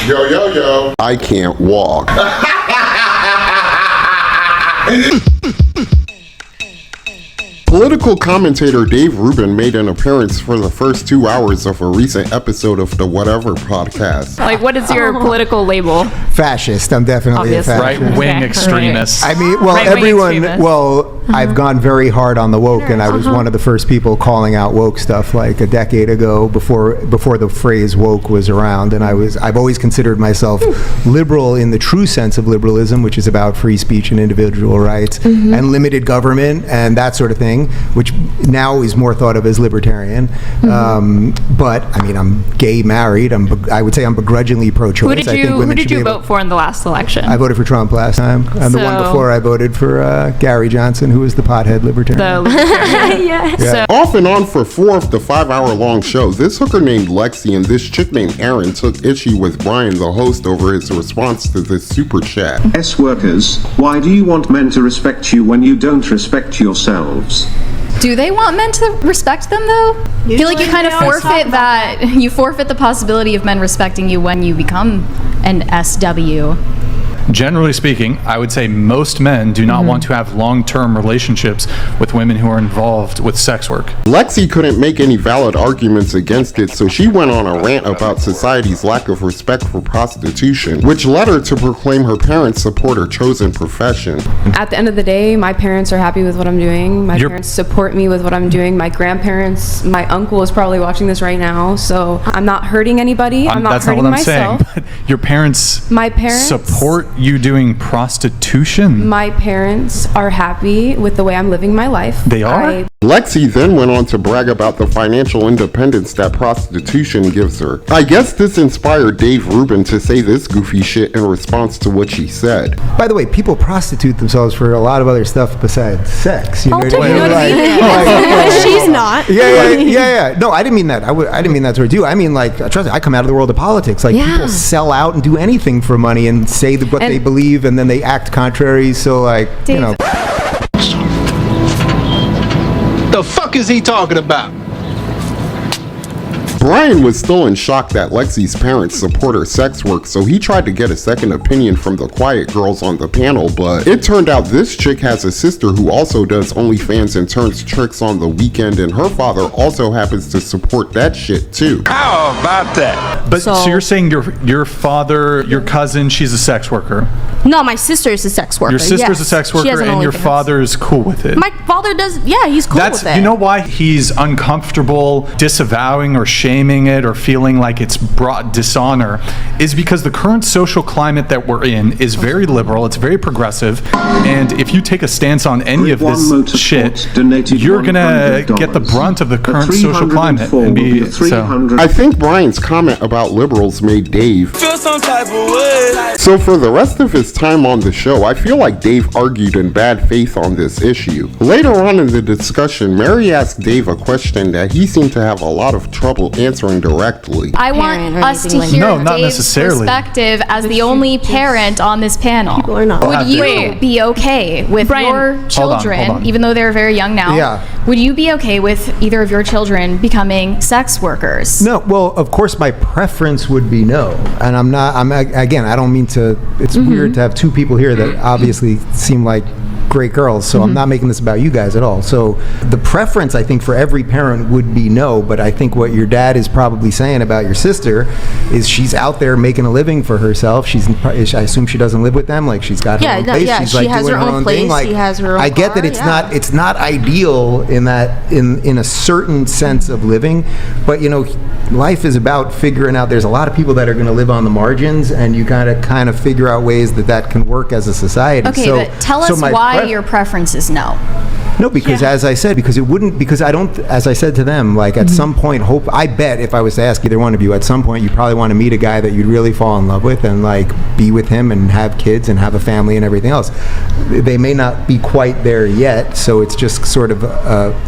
Yo. I can't walk. Political commentator Dave Rubin made an appearance for the first 2 hours of a recent episode of the Whatever podcast. Like, what is your political label? Fascist. I'm definitely Obviously. a fascist. Right-wing extremist. I mean, well, Right-wing everyone, extremist. I've gone very hard on the woke, and I was one of the first people calling out woke stuff like a decade ago before the phrase woke was around. And I've always considered myself liberal in the true sense of liberalism, which is about free speech and individual rights and limited government and that sort of thing, which now is more thought of as libertarian. But I mean, I'm gay, married. I would say I'm begrudgingly pro-choice. Who did you vote for in the last election? I voted for Trump last time. And the one before I voted for Gary Johnson, who was the pothead libertarian. The libertarian. Yes. So, Off and on for 4 of the 5-hour-long show, this hooker named Lexi and this chick named Aaron took issue with Brian, the host, over his response to this super chat. Workers, why do you want men to respect you when you don't respect yourselves? Do they want men to respect them, though? I feel like you kind of forfeit that. You forfeit the possibility of men respecting you when you become an SW. Generally speaking, I would say most men do not want to have long-term relationships with women who are involved with sex work. Lexi couldn't make any valid arguments against it, so she went on a rant about society's lack of respect for prostitution, which led her to proclaim her parents support her chosen profession. At the end of the day, my parents are happy with what I'm doing. My parents support me with what I'm doing. My grandparents, my uncle is probably watching this right now, so I'm not hurting anybody. I'm not That's hurting not what I'm myself. saying. But your parents, My parents support you doing prostitution. My parents are happy with the way I'm living my life. They are? Lexi then went on to brag about the financial independence that prostitution gives her. I guess this inspired Dave Rubin to say this goofy shit in response to what she said. By the way, people prostitute themselves for a lot of other stuff besides sex. You know what I mean? She's not. Yeah. No, I didn't mean that. I didn't mean that towards you. I mean, like, trust me, I come out of the world of politics. Like, people sell out and do anything for money and say what they believe, and then they act contrary. So, like, Dave, you know. The fuck is he talking about? Brian was still in shock that Lexi's parents support her sex work, so he tried to get a second opinion from the quiet girls on the panel, but it turned out this chick has a sister who also does OnlyFans and turns tricks on the weekend, and her father also happens to support that shit too. How about that? But so you're saying your father, your cousin, she's a sex worker. No, my sister is a sex worker. Your sister's a sex worker, and your father is cool with it. My father does. Yeah, he's cool with it. You know why he's uncomfortable disavowing or shaming it or feeling like it's brought dishonor is because the current social climate that we're in is very liberal, it's very progressive, and if you take a stance on any of this shit, you're gonna get the brunt of the current social climate and be so. I think Brian's comment about liberals made Dave feel some type of way. So for the rest of his time on the show, I feel like Dave argued in bad faith on this issue. Later on in the discussion, Mary asked Dave a question that he seemed to have a lot of trouble answering directly. I want us to hear Dave's perspective as the only parent on this panel. People are not. Would you be okay with your children, hold on. even though they're very young now, would you be okay with either of your children becoming sex workers? No, well, of course, my preference would be no. And again, I don't mean to, it's weird to have two people here that obviously seem like great girls, so I'm not making this about you guys at all. So the preference, I think, for every parent would be no, but I think what your dad is probably saying about your sister is she's out there making a living for herself. I assume she doesn't live with them, like she's got her own place. Yeah, she's she like has doing her own place, thing. Like, she has her own I get car, that it's not ideal in that in a certain sense of living, but you know, life is about figuring out, there's a lot of people that are going to live on the margins, and you gotta kind of figure out ways that can work as a society. Okay, but tell us why your preference is no. No, because as I said, as I said to them, like at some point, I bet if I was to ask either one of you, at some point you probably want to meet a guy that you'd really fall in love with and like be with him and have kids and have a family and everything else. They may not be quite there yet, so it's just sort of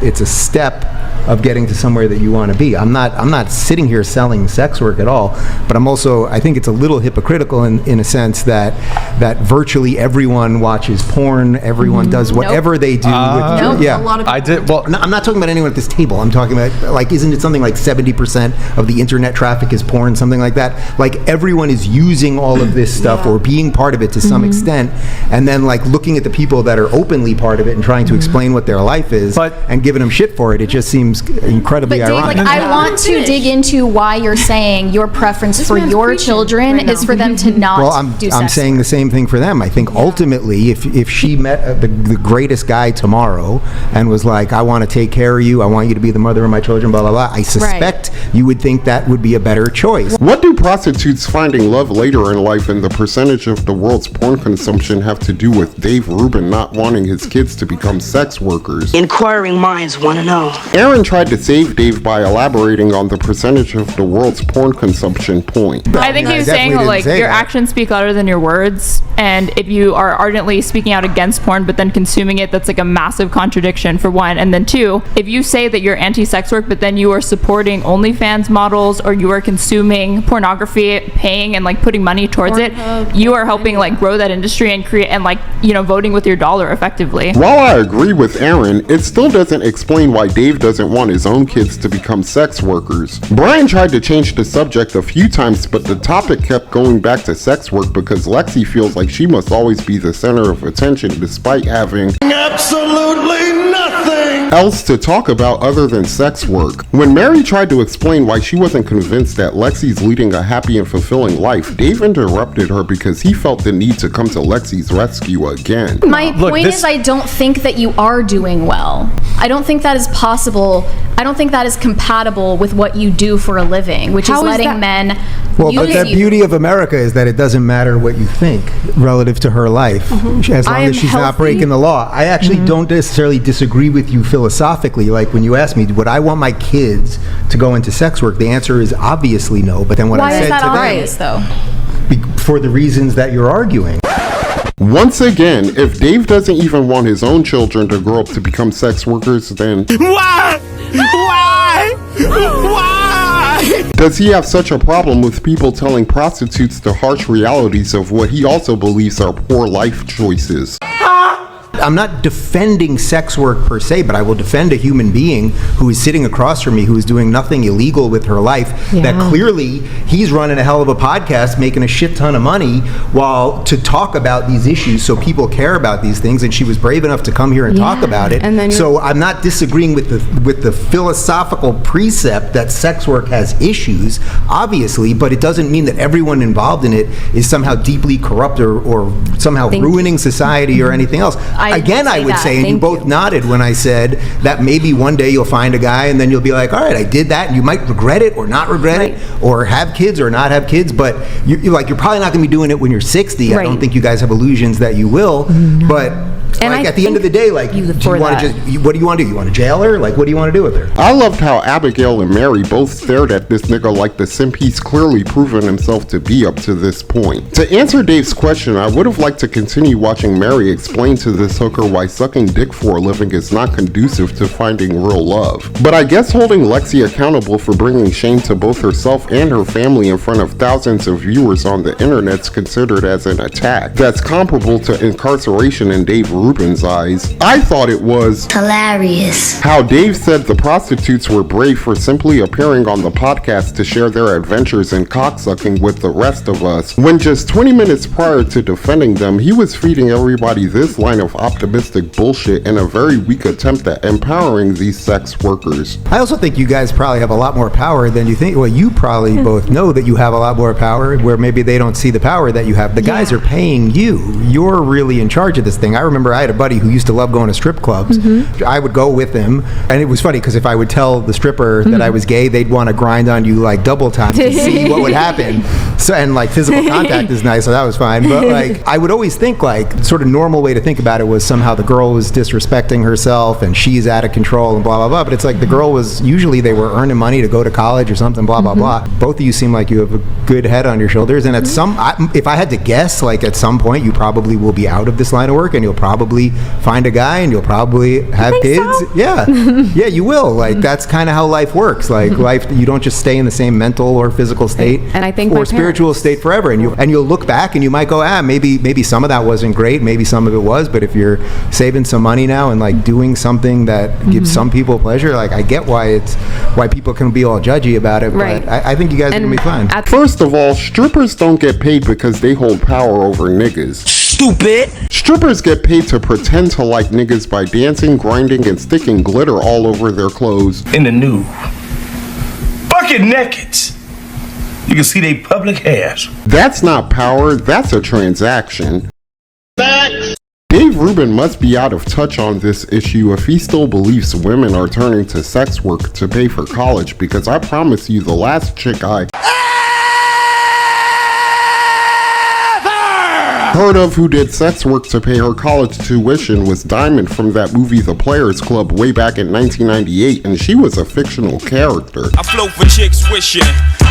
it's a step of getting to somewhere that you want to be. I'm not sitting here selling sex work at all, but I think it's a little hypocritical in a sense that virtually everyone watches porn, everyone does whatever they do with Nope. Yeah. A lot of I did. Well, No, I'm not talking about anyone at this table. I'm talking about, like, isn't it something like 70% of the internet traffic is porn, something like that? Like, everyone is using all of this stuff or being part of it to some extent, and then, like, looking at the people that are openly part of it and trying to explain what their life is and giving them shit for it. It just seems incredibly But Dave, ironic. like, I want to dig into why you're saying your preference for your children is for them to not Well, I'm do sex saying the same thing for them. I think ultimately, if she met the greatest guy tomorrow and was like, I want to take care of you, I want you to be the mother of my children, blah, blah, blah, I suspect you would think that would be a better choice. What do prostitutes finding love later in life and the percentage of the world's porn consumption have to do with Dave Rubin not wanting his kids to become sex workers? Inquiring minds want to know. Aaron tried to save Dave by elaborating on the percentage of the world's porn consumption point. I think he was saying, like, your actions speak louder than your words, and if you are ardently speaking out against porn but then consuming it, that's like a massive contradiction, for one. And then two, if you say that you're anti-sex work but then you are supporting OnlyFans models or you are consuming pornography, paying and like putting money towards it, you are helping like grow that industry and create and like, you know, voting with your dollar effectively. While I agree with Aaron, it still doesn't explain why Dave doesn't want his own kids to become sex workers. Brian tried to change the subject a few times, but the topic kept going back to sex work because Lexi feels like she must always be the center of attention despite having absolutely nothing else to talk about other than sex work. When Mary tried to explain why she wasn't convinced that Lexi's leading a happy and fulfilling life, Dave interrupted her because he felt the need to come to Lexi's rescue again. My point is, I don't think that you are doing well. I don't think that is possible. I don't think that is compatible with what you do for a living, which is letting men Well, but use the you. beauty of America is that it doesn't matter what you think relative to her life, as long as she's not breaking the law. I actually don't necessarily disagree with you philosophically. Like, when you ask me, would I want my kids to go into sex work, the answer is obviously no. But then when I said to them, Why is that obvious, though? for the reasons that you're arguing. Once again, if Dave doesn't even want his own children to grow up to become sex workers, then Why? does he have such a problem with people telling prostitutes the harsh realities of what he also believes are poor life choices? I'm not defending sex work per se, but I will defend a human being who is sitting across from me, who is doing nothing illegal with her life, that clearly he's running a hell of a podcast, making a shit ton of money while to talk about these issues so people care about these things, and she was brave enough to come here and talk about it. And then so I'm not disagreeing with the philosophical precept that sex work has issues, obviously, but it doesn't mean that everyone involved in it is somehow deeply corrupt or somehow ruining society or anything else. I would say, and you both nodded when I said that maybe one day you'll find a guy and then you'll be like, all right, I did that, and you might regret it or not regret it, or have kids or not have kids, but you're probably not going to be doing it when you're 60. I don't think you guys have illusions that you will, but And like, I at the end of the day, like, do you want to what do you want to do? You want to jail her? Like, what do you want to do with her? I loved how Abigail and Mary both stared at this nigga like the simp he's clearly proven himself to be up to this point. To answer Dave's question, I would have liked to continue watching Mary explain to this hooker why sucking dick for a living is not conducive to finding real love. But I guess holding Lexi accountable for bringing shame to both herself and her family in front of thousands of viewers on the internet's considered as an attack that's comparable to incarceration in Dave Rubin's eyes. I thought it was hilarious how Dave said the prostitutes were brave for simply appearing on the podcast to share their adventures in cocksucking with the rest of us, when just 20 minutes prior to defending them, he was feeding everybody this line of optimistic bullshit in a very weak attempt at empowering these sex workers. I also think you guys probably have a lot more power than you think. Well, you probably both know that you have a lot more power, where maybe they don't see the power that you have. The guys are paying you. You're really in charge of this thing. I remember I had a buddy who used to love going to strip clubs. I would go with him, and it was funny because if I would tell the stripper that I was gay, they'd want to grind on you like double time to see what would happen. So, and like physical contact is nice, so that was fine. But like, I would always think like sort of normal way to think about it was somehow the girl was disrespecting herself and she's out of control and blah blah blah. But it's like the girl was usually they were earning money to go to college or something. Blah blah blah. Both of you seem like you have a good head on your shoulders, and at if I had to guess, like at some point you probably will be out of this line of work and you'll probably find a guy and you'll probably have kids. So? Yeah, you will. Like that's kind of how life works. Like life, you don't just stay in the same mental or physical state, and I think or spiritual state forever. And you'll look back and you might go, maybe some of that wasn't great, maybe some of it was. But if you're saving some money now and like doing something that gives some people pleasure, like I get why people can be all judgy about it, Right. but I think you guys are gonna be fine. First of all, strippers don't get paid because they hold power over niggas. Stupid. Strippers get paid to pretend to like niggas by dancing, grinding, and sticking glitter all over their clothes. In the nude. Bucket naked. You can see they public hairs. That's not power, that's a transaction. Dave Rubin must be out of touch on this issue if he still believes women are turning to sex work to pay for college, because I promise you the last chick I heard of who did sex work to pay her college tuition was Diamond from that movie The Players Club way back in 1998, and she was a fictional character. I float for chicks wishing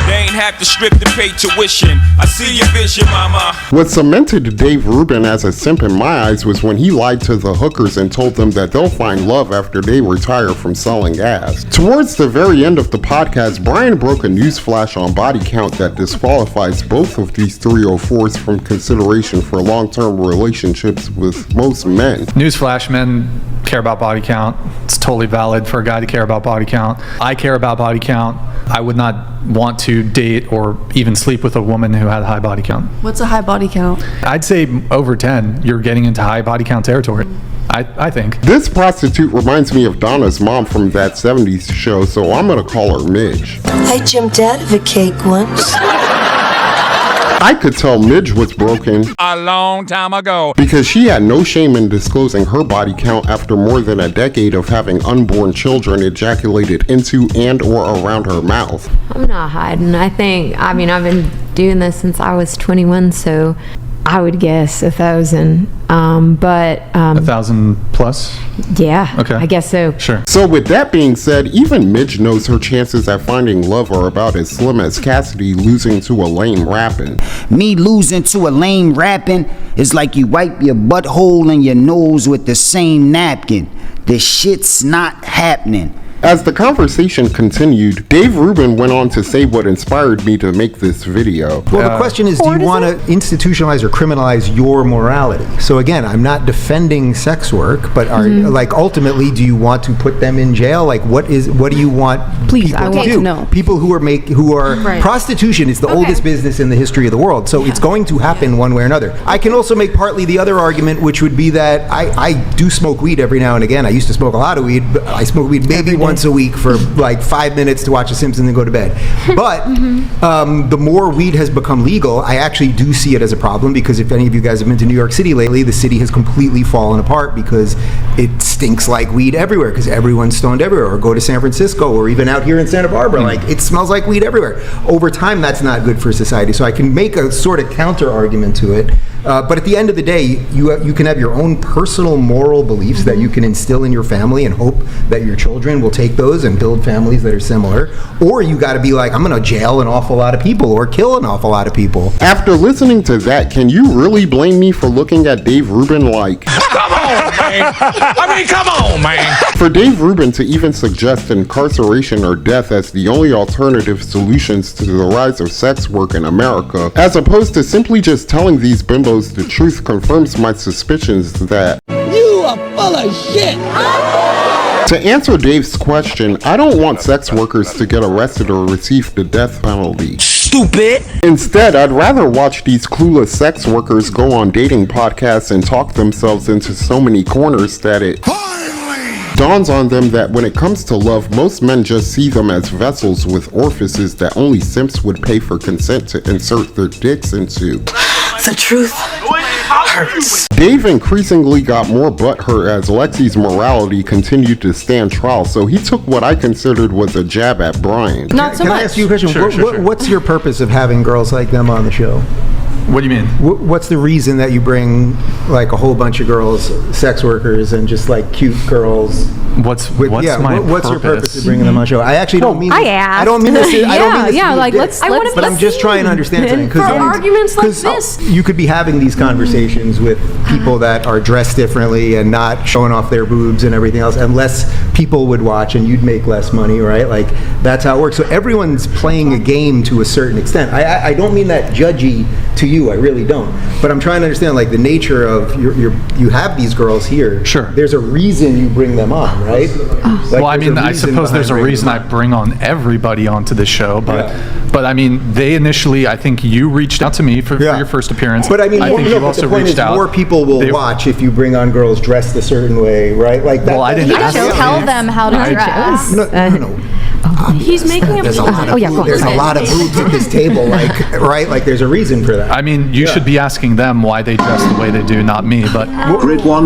they ain't have to strip to pay tuition. I see your vision, mama. What cemented Dave Rubin as a simp in my eyes was when he lied to the hookers and told them that they'll find love after they retire from selling ass. Towards the very end of the podcast, Brian broke a news flash on body count that disqualifies both of these 304s from consideration for long-term relationships with most men. Newsflash, men care about body count. It's totally valid for a guy to care about body count. I care about body count. I would not want to date or even sleep with a woman who had a high body count. What's a high body count? I'd say over 10, you're getting into high body count territory. I think. This prostitute reminds me of Donna's mom from that 70s show, so I'm gonna call her Midge. I jumped out of a cake once. I could tell Midge was broken A long time ago. because she had no shame in disclosing her body count after more than a decade of having unborn children ejaculated into and or around her mouth. I'm not hiding. I've been doing this since I was 21, so I would guess 1,000. 1,000 plus? Yeah. Okay. I guess so. Sure. So with that being said, even Midge knows her chances at finding love are about as slim as Cassidy losing to a lame rapping. Me losing to a lame rapping is like you wipe your butthole and your nose with the same napkin. The shit's not happening. As the conversation continued, Dave Rubin went on to say what inspired me to make this video. Well, the question is, do you want to institutionalize or criminalize your morality? So again, I'm not defending sex work, but like ultimately, do you want to put them in jail? Like, what do you want people to do? No. People who are Right. prostitution is the oldest business in the history of the world, so it's going to happen one way or another. I can also make partly the other argument, which would be that I do smoke weed every now and again. I used to smoke a lot of weed, but I smoke weed maybe once a week for like 5 minutes to watch The Simpsons and go to bed. But the more weed has become legal, I actually do see it as a problem, because if any of you guys have been to New York City lately, the city has completely fallen apart because it stinks like weed everywhere because everyone's stoned everywhere. Or go to San Francisco or even out here in Santa Barbara, like it smells like weed everywhere. Over time, that's not good for society. So I can make a sort of counter argument to it. But at the end of the day, you can have your own personal moral beliefs that you can instill in your family and hope that your children will take those and build families that are similar. Or you got to be like, I'm going to jail an awful lot of people or kill an awful lot of people. After listening to that, can you really blame me for looking at Dave Rubin like... Come on, man. Come on, man. For Dave Rubin to even suggest incarceration or death as the only alternative solutions to the rise of sex work in America, as opposed to simply just telling these bimbos the truth, confirms my suspicions that... You are full of shit. To answer Dave's question, I don't want sex workers to get arrested or receive the death penalty. Stupid. Instead, I'd rather watch these clueless sex workers go on dating podcasts and talk themselves into so many corners that it dawns on them that when it comes to love, most men just see them as vessels with orifices that only simps would pay for consent to insert their dicks into. The truth hurts. Dave increasingly got more butthurt as Lexi's morality continued to stand trial, so he took what I considered was a jab at Brian. Not so much. Can I ask you a question? Sure. What's your purpose of having girls like them on the show? What do you mean? What's the reason that you bring like a whole bunch of girls, sex workers, and just like cute girls? What's your purpose of bringing them on the show? I actually don't mean. I asked. I don't mean this. I don't mean this. Yeah, like let's. But I'm just trying to understand something. For arguments like this. You could be having these conversations with people that are dressed differently and not showing off their boobs and everything else, and less people would watch, and you'd make less money, right? Like that's how it works. So everyone's playing a game to a certain extent. I don't mean that judgy to you. I really don't. But I'm trying to understand, like, the nature of you have these girls here. Sure. There's a reason you bring them on, right? Like, well, I mean, I suppose there's a reason I bring on everybody onto the show, but I mean, they initially, I think you reached out to me for your first appearance. But I mean, I think you also reached out. More people will watch if you bring on girls dressed a certain way, right? Like that. Well, I didn't ask you tell them how to dress. No. He's making there's a lot of boobs at this table, like, right? Like, there's a reason for that. I mean, you should be asking them why they dress the way they do, not me. But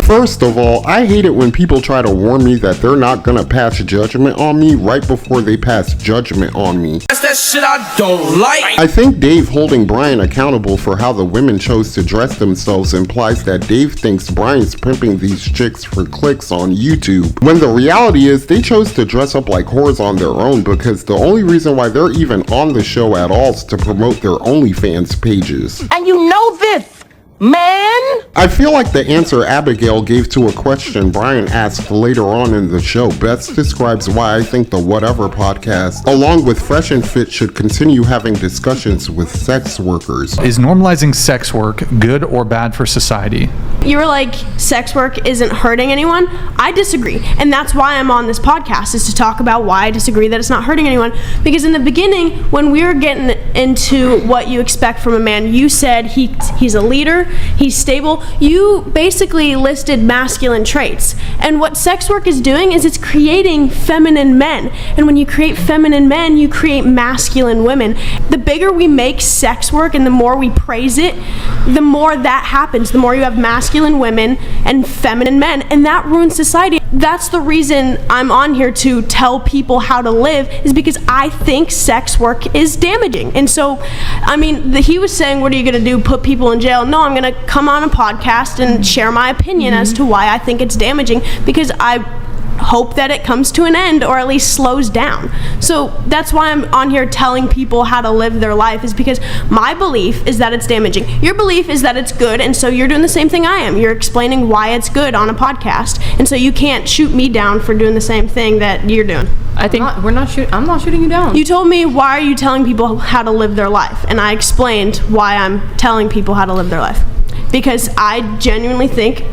first of all, I hate it when people try to warn me that they're not gonna pass judgment on me right before they pass judgment on me. That's that shit I don't like. I think Dave holding Brian accountable for how the women chose to dress themselves implies that Dave thinks Brian's pimping these chicks for clicks on YouTube, when the reality is they chose to dress up like whores on their own because the only reason why they're even on the show at all is to promote their OnlyFans pages. And you know this, man. I feel like the answer Abigail gave to a question Brian asked later on in the show best describes why I think the Whatever podcast, along with Fresh and Fit, should continue having discussions with sex workers. Is normalizing sex work good or bad for society? You were like, sex work isn't hurting anyone. I disagree. And that's why I'm on this podcast, is to talk about why I disagree that it's not hurting anyone. Because in the beginning, when we were getting into what you expect from a man, you said he's a leader, he's stable. You basically listed masculine traits. And what sex work is doing is it's creating feminine men. And when you create feminine men, you create masculine women. The bigger we make sex work and the more we praise it, the more that happens. The more you have masculine women and feminine men. And that ruins society. That's the reason I'm on here, to tell people how to live, is because I think sex work is damaging. And so, I mean, he was saying, what are you going to do, put people in jail? No, I'm going to come on a podcast and share my opinion as to why I think it's damaging, because I hope that it comes to an end, or at least slows down. So that's why I'm on here telling people how to live their life, is because my belief is that it's damaging. Your belief is that it's good, and so you're doing the same thing I am. You're explaining why it's good on a podcast, and so you can't shoot me down for doing the same thing that you're doing. I think I'm not shooting you down. You told me, why are you telling people how to live their life? And I explained why I'm telling people how to live their life. Because I genuinely think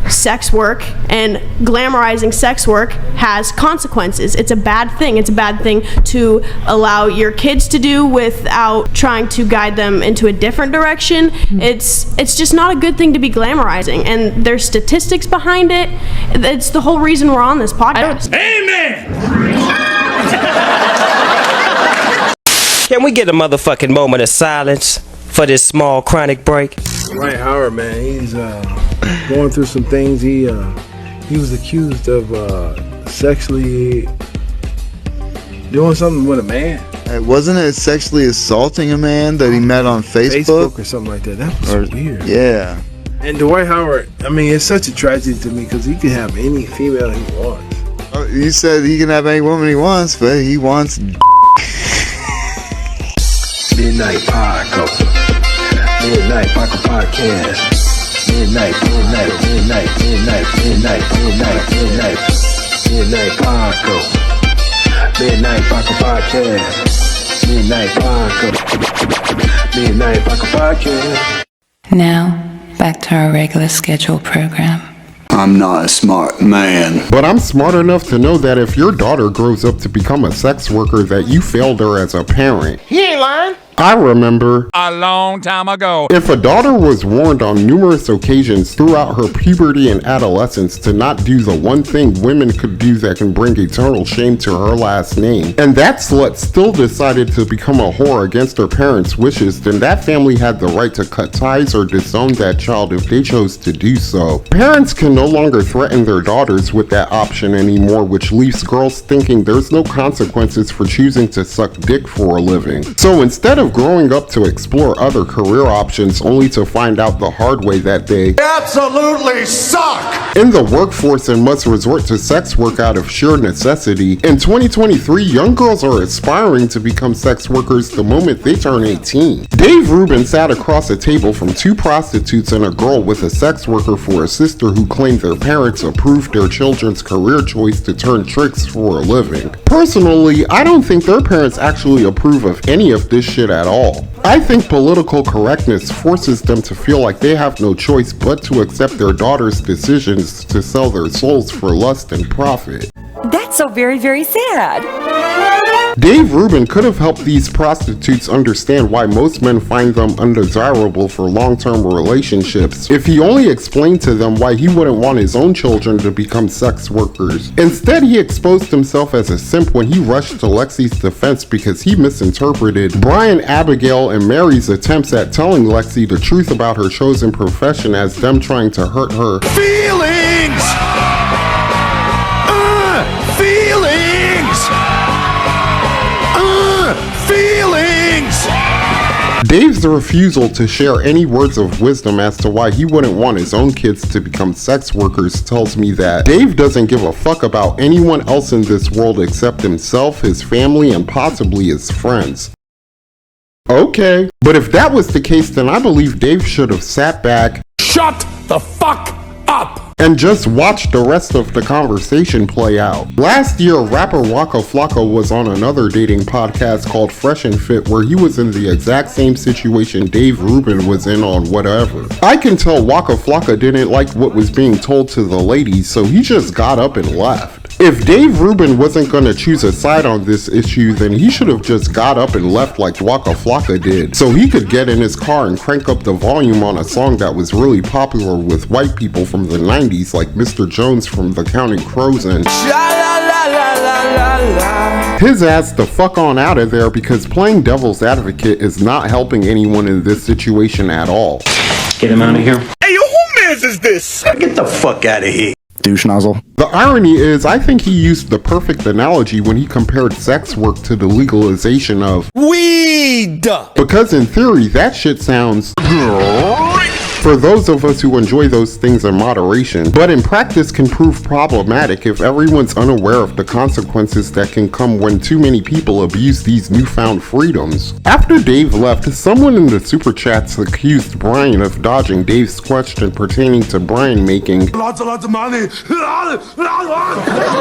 sex work and glamorizing sex work has consequences. It's a bad thing. It's a bad thing to allow your kids to do without trying to guide them into a different direction. It's just not a good thing to be glamorizing, and there's statistics behind it. It's the whole reason we're on this podcast. Amen. Can we get a motherfucking moment of silence for this small chronic break? Dwight Howard, man, he's going through some things. He was accused of sexually doing something with a man. Wasn't it sexually assaulting a man that he met on Facebook? Or something like that. That was weird. Yeah. And Dwight Howard, I mean, it's such a tragedy to me, because he can have any female he wants. He said he can have any woman he wants, but he wants Midnight Podcast. Midnight Podcast. Midnight Podcast. Midnight Podcast. Midnight Podcast. Now, back to our regular scheduled program. I'm not a smart man. But I'm smart enough to know that if your daughter grows up to become a sex worker, that you failed her as a parent. He ain't lying. I remember a long time ago. If a daughter was warned on numerous occasions throughout her puberty and adolescence to not do the one thing women could do that can bring eternal shame to her last name, and that slut still decided to become a whore against her parents' wishes, then that family had the right to cut ties or disown that child if they chose to do so. Parents can no longer threaten their daughters with that option anymore, which leaves girls thinking there's no consequences for choosing to suck dick for a living. So instead of growing up to explore other career options only to find out the hard way that they absolutely suck in the workforce and must resort to sex work out of sheer necessity, in 2023, young girls are aspiring to become sex workers the moment they turn 18. Dave Rubin sat across a table from two prostitutes and a girl with a sex worker for a sister who claimed their parents approved their children's career choice to turn tricks for a living. Personally, I don't think their parents actually approve of any of this shit at all. I think political correctness forces them to feel like they have no choice but to accept their daughter's decisions to sell their souls for lust and profit. That's so very, very sad. Dave Rubin could have helped these prostitutes understand why most men find them undesirable for long-term relationships if he only explained to them why he wouldn't want his own children to become sex workers. Instead, he exposed himself as a simp when he rushed to Lexi's defense because he misinterpreted Brian, Abigail, and Mary's attempts at telling Lexi the truth about her chosen profession as them trying to hurt her Feelings! Feelings! Dave's refusal to share any words of wisdom as to why he wouldn't want his own kids to become sex workers tells me that Dave doesn't give a fuck about anyone else in this world except himself, his family, and possibly his friends. Okay, but if that was the case, then I believe Dave should have sat back, shut the fuck up, and just watch the rest of the conversation play out. Last year, rapper Waka Flocka was on another dating podcast called Fresh and Fit where he was in the exact same situation Dave Rubin was in on Whatever. I can tell Waka Flocka didn't like what was being told to the ladies, so he just got up and left. If Dave Rubin wasn't gonna choose a side on this issue, then he should have just got up and left like Waka Flocka did, so he could get in his car and crank up the volume on a song that was really popular with white people from the 90s like Mr. Jones from the Counting Crows and his ass the fuck on out of there, because playing devil's advocate is not helping anyone in this situation at all. Get him out of here. Hey, yo, who mans is this? Get the fuck out of here. Douche nozzle. The irony is, I think he used the perfect analogy when he compared sex work to the legalization of weed. Because in theory, that shit sounds great for those of us who enjoy those things in moderation, but in practice can prove problematic if everyone's unaware of the consequences that can come when too many people abuse these newfound freedoms. After Dave left, someone in the super chats accused Brian of dodging Dave's question pertaining to Brian making lots of money.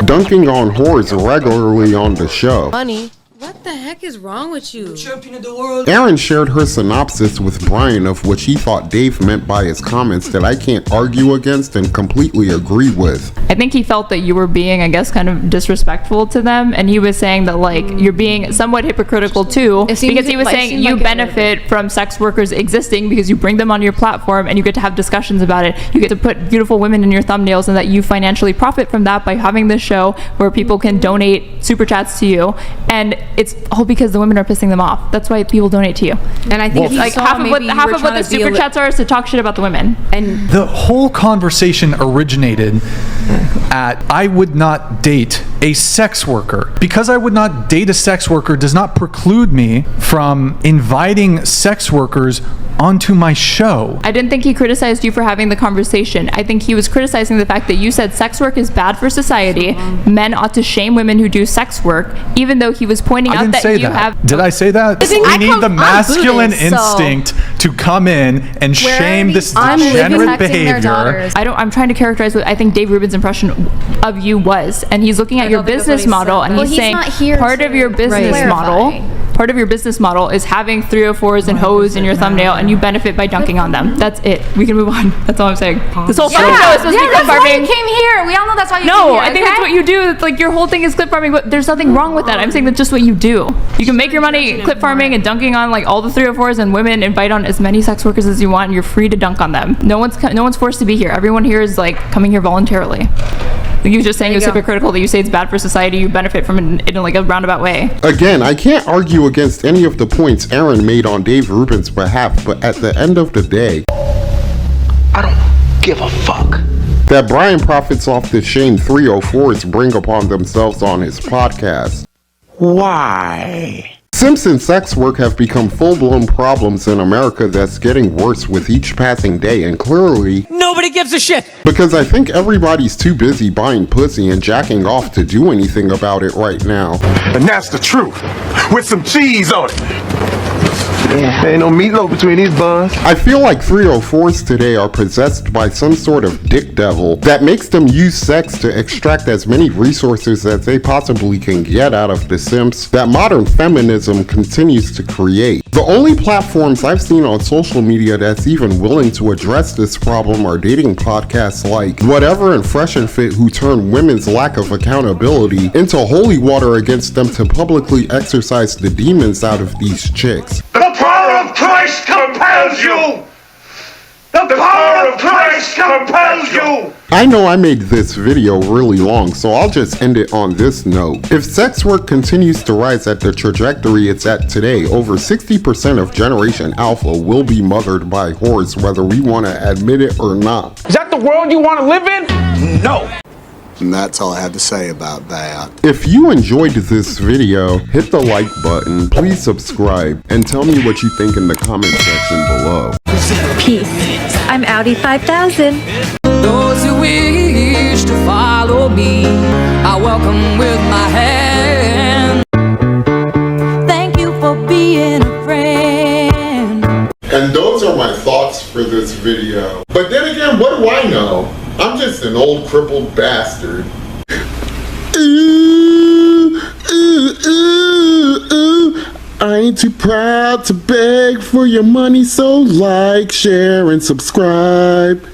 dunking on whores regularly on the show. Money. What the heck is wrong with you? Champion of the world. Aaron shared her synopsis with Brian of what she thought Dave meant by his comments that I can't argue against and completely agree with. I think he felt that you were being, I guess, kind of disrespectful to them, and he was saying that, like, you're being somewhat hypocritical too, because he was saying you benefit from sex workers existing because you bring them on your platform and you get to have discussions about it. You get to put beautiful women in your thumbnails, and that you financially profit from that by having this show where people can donate super chats to you, and it's all because the women are pissing them off. That's why people donate to you. And I think like half of what the super chats are is to talk shit about the women. And the whole conversation originated at I would not date a sex worker. Because I would not date a sex worker does not preclude me from inviting sex workers onto my show. I didn't think he criticized you for having the conversation. I think he was criticizing the fact that you said sex work is bad for society. Men ought to shame women who do sex work, even though he was pointing out that you have. Did I say that? We need the masculine instinct to come in and shame this degenerate behavior. I'm trying to characterize what I think Dave Rubin's impression of you was, and he's looking at your business model, and he's saying part of your business model is having 304s and hoes in your thumbnail, and you benefit by dunking on them. That's it. We can move on. That's all I'm saying. This whole show is supposed to be clip farming. That's why you came here. We all know that's why you came here. No, I think that's what you do. It's like your whole thing is clip farming, but there's nothing wrong with that. I'm saying that's just what you do. You can make your money clip farming and dunking on like all the 304s and women. Invite on as many sex workers as you want, and you're free to dunk on them. No one's forced to be here. Everyone here is like coming here voluntarily. You just saying it's hypocritical that you say it's bad for society, you benefit from it in like a roundabout way. Again, I can't argue against any of the points Aaron made on Dave Rubin's behalf, but at the end of the day, I don't give a fuck that Brian profits off the shame 304s bring upon themselves on his podcast. Why? Simps and sex work have become full-blown problems in America that's getting worse with each passing day, and clearly nobody gives a shit, because I think everybody's too busy buying pussy and jacking off to do anything about it right now. And that's the truth, with some cheese on it. There ain't no meatloaf between these buns. I feel like 304s today are possessed by some sort of dick devil that makes them use sex to extract as many resources as they possibly can get out of the simps that modern feminism continues to create. The only platforms I've seen on social media that's even willing to address this problem are dating podcasts like Whatever and Fresh and Fit, who turn women's lack of accountability into holy water against them to publicly exorcise the demons out of these chicks. The power of Christ compels you! The power of Christ compels you! I know I made this video really long, so I'll just end it on this note. If sex work continues to rise at the trajectory it's at today, over 60% of Generation Alpha will be mothered by whores, whether we want to admit it or not. Is that the world you want to live in? No! And that's all I have to say about that. If you enjoyed this video, hit the like button, please subscribe, and tell me what you think in the comment section below. Peace. I'm Audi 5000. Those who wish to follow me, I welcome with my hand. Thank you for being a friend. And those are my thoughts for this video. But then again, what do I know? I'm just an old crippled bastard. Ooh, ooh, ooh, ooh. I ain't too proud to beg for your money, so like, share, and subscribe.